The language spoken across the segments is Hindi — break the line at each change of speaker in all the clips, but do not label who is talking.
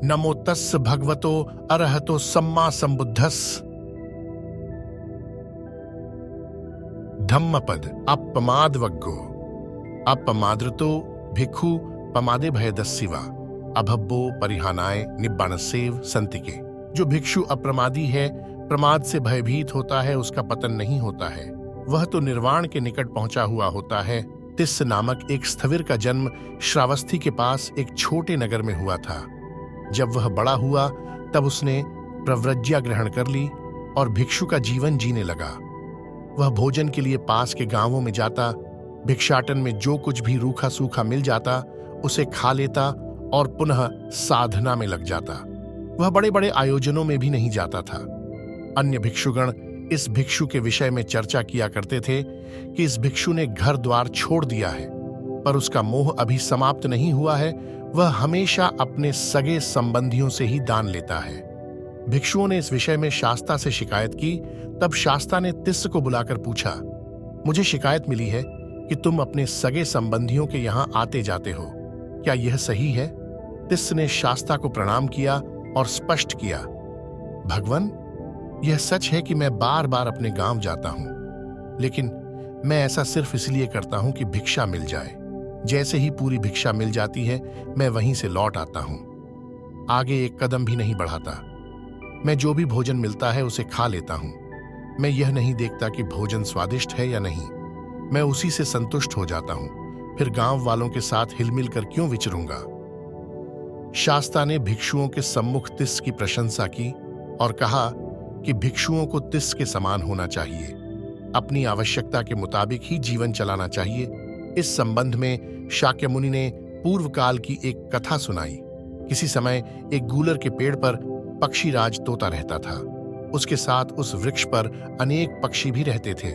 नमो तस् भगवतो अरहतो सम्मा संबुद्धस्। धम्मपद अपमादवग्गो अपमादृतो भिक्षु पमादे भयदस्सिवा अभब्बो परिहानाय निब्बाणसेव संतिके। जो भिक्षु अप्रमादी है, प्रमाद से भयभीत होता है, उसका पतन नहीं होता है, वह तो निर्वाण के निकट पहुंचा हुआ होता है। तिस्स नामक एक स्थविर का जन्म श्रावस्ती के पास एक छोटे नगर में हुआ था। जब वह बड़ा हुआ तब उसने प्रव्रज्या ग्रहण कर ली और भिक्षु का जीवन जीने लगा। वह भोजन के लिए पास के गांवों में जाता, भिक्षाटन में जो कुछ भी रूखा सूखा मिल जाता उसे खा लेता और पुनः साधना में लग जाता। वह बड़े बड़े आयोजनों में भी नहीं जाता था। अन्य भिक्षुगण इस भिक्षु के विषय में चर्चा किया करते थे कि इस भिक्षु ने घर द्वार छोड़ दिया है, पर उसका मोह अभी समाप्त नहीं हुआ है। वह हमेशा अपने सगे संबंधियों से ही दान लेता है। भिक्षुओं ने इस विषय में शास्ता से शिकायत की। तब शास्ता ने तिस्स को बुलाकर पूछा, मुझे शिकायत मिली है कि तुम अपने सगे संबंधियों के यहाँ आते जाते हो, क्या यह सही है? तिस्स ने शास्ता को प्रणाम किया और स्पष्ट किया, भगवन, यह सच है कि मैं बार बार अपने गांव जाता हूं, लेकिन मैं ऐसा सिर्फ इसलिए करता हूं कि भिक्षा मिल जाए। जैसे ही पूरी भिक्षा मिल जाती है मैं वहीं से लौट आता हूं, आगे एक कदम भी नहीं बढ़ाता। मैं जो भी भोजन मिलता है उसे खा लेता हूं। मैं यह नहीं देखता कि भोजन स्वादिष्ट है या नहीं, मैं उसी से संतुष्ट हो जाता हूं। फिर गांव वालों के साथ हिलमिल कर क्यों विचरूंगा? शास्ता ने भिक्षुओं के सम्मुख तिस्स की प्रशंसा की और कहा कि भिक्षुओं को तिस्स के समान होना चाहिए, अपनी आवश्यकता के मुताबिक ही जीवन चलाना चाहिए। इस संबंध में शाक्य मुनि ने पूर्व काल की एक कथा सुनाई। किसी समय एक गूलर के पेड़ पर पक्षीराज तोता रहता था। उसके साथ उस वृक्ष पर अनेक पक्षी भी रहते थे।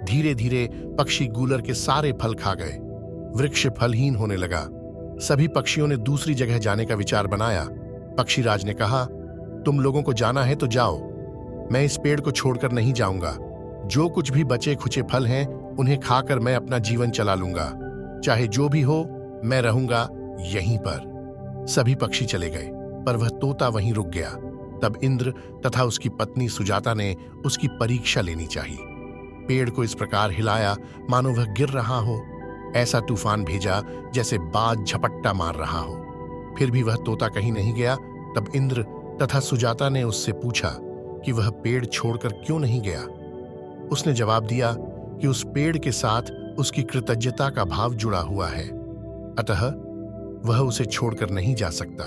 धीरे धीरे पक्षी गूलर के सारे फल खा गए। वृक्ष फलहीन होने लगा। सभी पक्षियों ने दूसरी जगह जाने का विचार बनाया। पक्षीराज ने कहा, तुम लोगों को जाना है तो जाओ, मैं इस पेड़ को छोड़कर नहीं जाऊंगा। जो कुछ भी बचे खुचे फल हैं उन्हें खाकर मैं अपना जीवन चला लूंगा, चाहे जो भी हो मैं रहूंगा यहीं पर। सभी पक्षी चले गए, पर वह तोता वहीं रुक गया। तब इंद्र तथा उसकी पत्नी सुजाता ने उसकी परीक्षा लेनी चाहिए। पेड़ को इस प्रकार हिलाया मानो वह गिर रहा हो। ऐसा तूफान भेजा जैसे बाज झपट्टा मार रहा हो। फिर भी वह तोता कहीं नहीं गया। तब इंद्र तथा सुजाता ने उससे पूछा कि वह पेड़ छोड़कर क्यों नहीं गया। उसने जवाब दिया कि उस पेड़ के साथ उसकी कृतज्ञता का भाव जुड़ा हुआ है, अतः वह उसे छोड़कर नहीं जा सकता।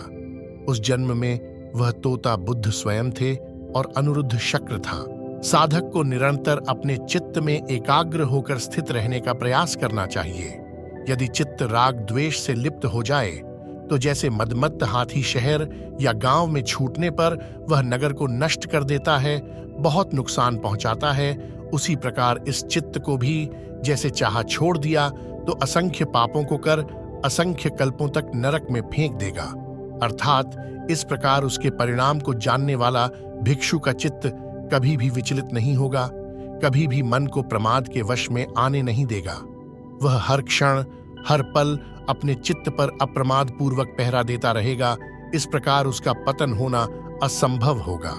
उस जन्म में वह तोता बुद्ध स्वयं थे और अनिरुद्ध शक्र था। साधक को निरंतर अपने चित्त में एकाग्र होकर स्थित रहने का प्रयास करना चाहिए। यदि चित्त राग द्वेष से लिप्त हो जाए तो जैसे मदमत्त हाथी शहर या गांव में छूटने पर वह नगर को नष्ट कर देता है, बहुत नुकसान पहुंचाता है, उसी प्रकार इस चित्त को भी जैसे चाहा छोड़ दिया तो असंख्य पापों को कर असंख्य कल्पों तक नरक में फेंक देगा। अर्थात इस प्रकार उसके परिणाम को जानने वाला भिक्षु का चित्त कभी भी विचलित नहीं होगा, कभी भी मन को प्रमाद के वश में आने नहीं देगा। वह हर क्षण हर पल अपने चित्त पर अप्रमाद पूर्वक पहरा देता रहेगा। इस प्रकार उसका पतन होना असंभव होगा।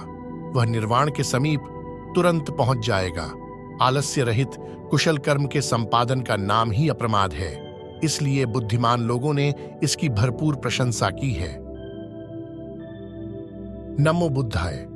वह निर्वाण के समीप तुरंत पहुंच जाएगा। आलस्य रहित कुशल कर्म के संपादन का नाम ही अप्रमाद है। इसलिए बुद्धिमान लोगों ने इसकी भरपूर प्रशंसा की है। नमो बुद्धाय।